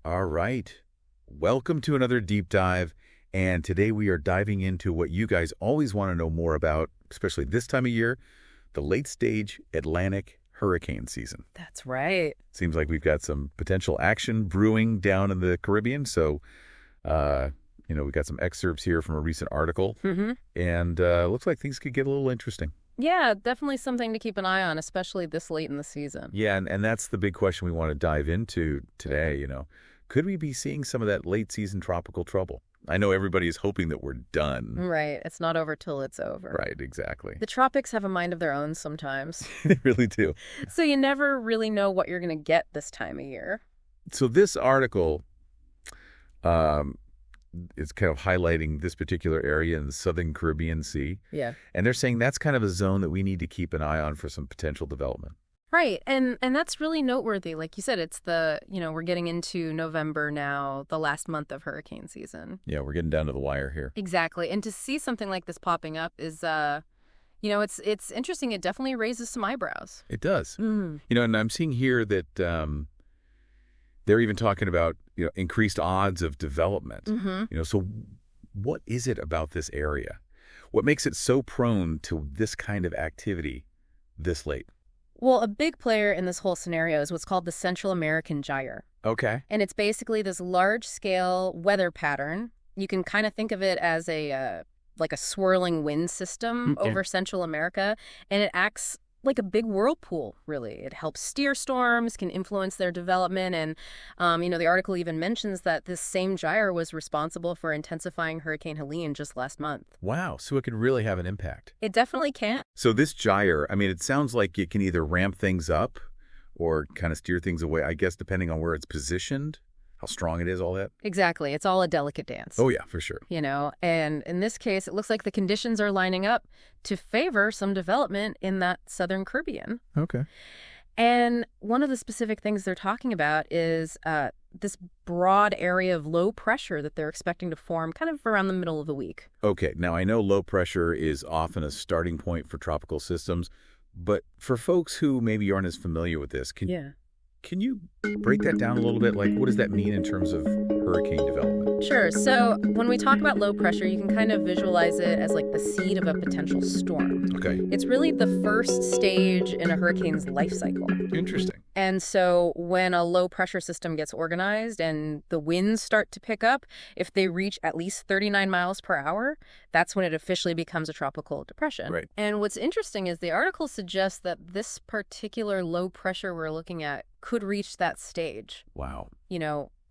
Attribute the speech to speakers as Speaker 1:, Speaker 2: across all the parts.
Speaker 1: All right. Welcome to another deep dive. And today we are diving into what you guys always want to know more about, especially this time of year, the late stage Atlantic hurricane season.
Speaker 2: That's right.
Speaker 1: Seems like we've got some potential action brewing down in the Caribbean. So, we've got some excerpts here from a recent article. And looks like things could get a little interesting.
Speaker 2: Yeah, definitely something to keep an eye on, especially this late in the season.
Speaker 1: Yeah, and that's the big question we want to dive into today, Could we be seeing some of that late season tropical trouble? I know everybody is hoping that we're done.
Speaker 2: Right. It's not over till it's over.
Speaker 1: Right, exactly.
Speaker 2: The tropics have a mind of their own sometimes.
Speaker 1: They really do.
Speaker 2: So you never really know what you're going to get this time of year.
Speaker 1: So this article is kind of highlighting this particular area in the southern Caribbean Sea.
Speaker 2: Yeah.
Speaker 1: And they're saying that's kind of a zone that we need to keep an eye on for some potential development.
Speaker 2: Right. And that's really noteworthy. Like you said, it's we're getting into November now, the last month of hurricane season.
Speaker 1: Yeah, we're getting down to the wire here.
Speaker 2: Exactly. And to see something like this popping up is, it's interesting. It definitely raises some eyebrows.
Speaker 1: It does.
Speaker 2: Mm.
Speaker 1: And I'm seeing here that they're even talking about, increased odds of development.
Speaker 2: Mm-hmm.
Speaker 1: So what is it about this area? What makes it so prone to this kind of activity this late?
Speaker 2: Well, a big player in this whole scenario is what's called the Central American Gyre.
Speaker 1: Okay.
Speaker 2: And it's basically this large-scale weather pattern. You can kind of think of it as a swirling wind system over Central America, and it acts like a big whirlpool, really. It helps steer storms, can influence their development, and, the article even mentions that this same gyre was responsible for intensifying Hurricane Helene just last month.
Speaker 1: Wow, so it could really have an impact.
Speaker 2: It definitely can.
Speaker 1: So this gyre, it sounds like it can either ramp things up or kind of steer things away, I guess, depending on where it's positioned, how strong it is, all that.
Speaker 2: Exactly. It's all a delicate dance.
Speaker 1: Oh, yeah, for sure.
Speaker 2: And in this case, it looks like the conditions are lining up to favor some development in that southern Caribbean.
Speaker 1: Okay.
Speaker 2: And one of the specific things they're talking about is this broad area of low pressure that they're expecting to form kind of around the middle of the week.
Speaker 1: Okay. Now, I know low pressure is often a starting point for tropical systems, but for folks who maybe aren't as familiar with this, can you break that down a little bit? Like, what does that mean in terms of hurricane development?
Speaker 2: Sure. So when we talk about low pressure, you can kind of visualize it as like the seed of a potential storm.
Speaker 1: Okay.
Speaker 2: It's really the first stage in a hurricane's life cycle.
Speaker 1: Interesting.
Speaker 2: And so when a low pressure system gets organized and the winds start to pick up, if they reach at least 39 miles per hour, that's when it officially becomes a tropical depression.
Speaker 1: Right.
Speaker 2: And what's interesting is the article suggests that this particular low pressure we're looking at could reach that stage.
Speaker 1: Wow.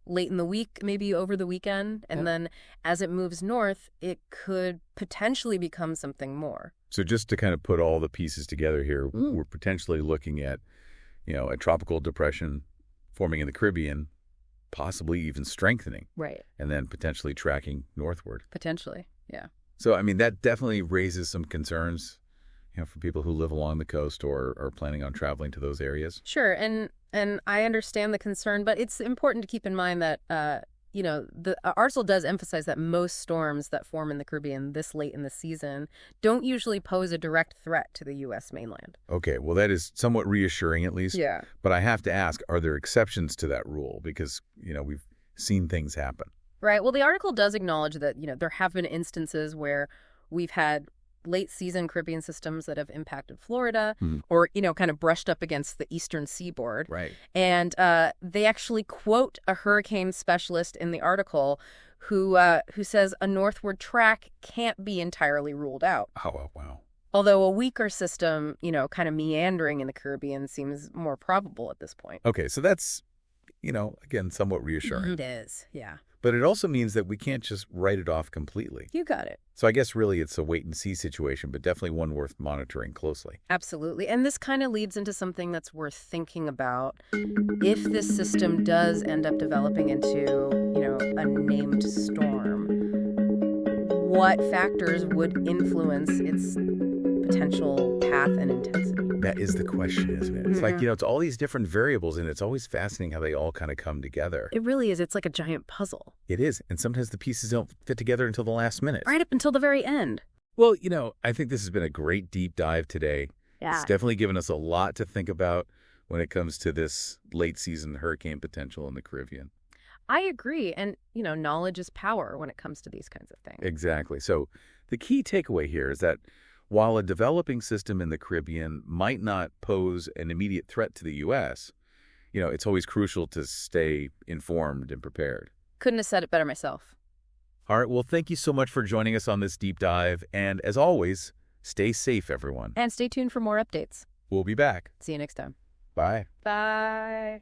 Speaker 2: Late in the week, maybe over the weekend. And then as it moves north, it could potentially become something more.
Speaker 1: So just to kind of put all the pieces together here, we're potentially looking at, a tropical depression forming in the Caribbean, possibly even strengthening.
Speaker 2: Right.
Speaker 1: And then potentially tracking northward.
Speaker 2: Potentially, yeah.
Speaker 1: So, that definitely raises some concerns, for people who live along the coast or are planning on traveling to those areas.
Speaker 2: Sure, and I understand the concern, but it's important to keep in mind that, the article does emphasize that most storms that form in the Caribbean this late in the season don't usually pose a direct threat to the U.S. mainland.
Speaker 1: Okay, well, that is somewhat reassuring at least.
Speaker 2: Yeah.
Speaker 1: But I have to ask, are there exceptions to that rule? Because, we've seen things happen.
Speaker 2: Right. Well, the article does acknowledge that, there have been instances where we've had late season Caribbean systems that have impacted Florida or, kind of brushed up against the eastern seaboard.
Speaker 1: Right.
Speaker 2: And they actually quote a hurricane specialist in the article who says a northward track can't be entirely ruled out.
Speaker 1: Oh, wow.
Speaker 2: Although a weaker system, kind of meandering in the Caribbean seems more probable at this point.
Speaker 1: Okay, so that's, again, somewhat reassuring.
Speaker 2: It is, yeah.
Speaker 1: But it also means that we can't just write it off completely.
Speaker 2: You got it.
Speaker 1: So I guess really it's a wait-and-see situation, but definitely one worth monitoring closely.
Speaker 2: Absolutely. And this kind of leads into something that's worth thinking about. If this system does end up developing into, a named storm, what factors would influence its potential path and intensity?
Speaker 1: That is the question, isn't it? It's like, it's all these different variables, and it's always fascinating how they all kind of come together.
Speaker 2: It really is. It's like a giant puzzle.
Speaker 1: It is. And sometimes the pieces don't fit together until the last minute.
Speaker 2: Right up until the very end.
Speaker 1: Well, I think this has been a great deep dive today.
Speaker 2: Yeah.
Speaker 1: It's definitely given us a lot to think about when it comes to this late season hurricane potential in the Caribbean.
Speaker 2: I agree. And, knowledge is power when it comes to these kinds of things.
Speaker 1: Exactly. So the key takeaway here is that while a developing system in the Caribbean might not pose an immediate threat to the U.S., it's always crucial to stay informed and prepared.
Speaker 2: Couldn't have said it better myself.
Speaker 1: All right. Well, thank you so much for joining us on this deep dive. And as always, stay safe, everyone.
Speaker 2: And stay tuned for more updates.
Speaker 1: We'll be back.
Speaker 2: See you next time.
Speaker 1: Bye.
Speaker 2: Bye.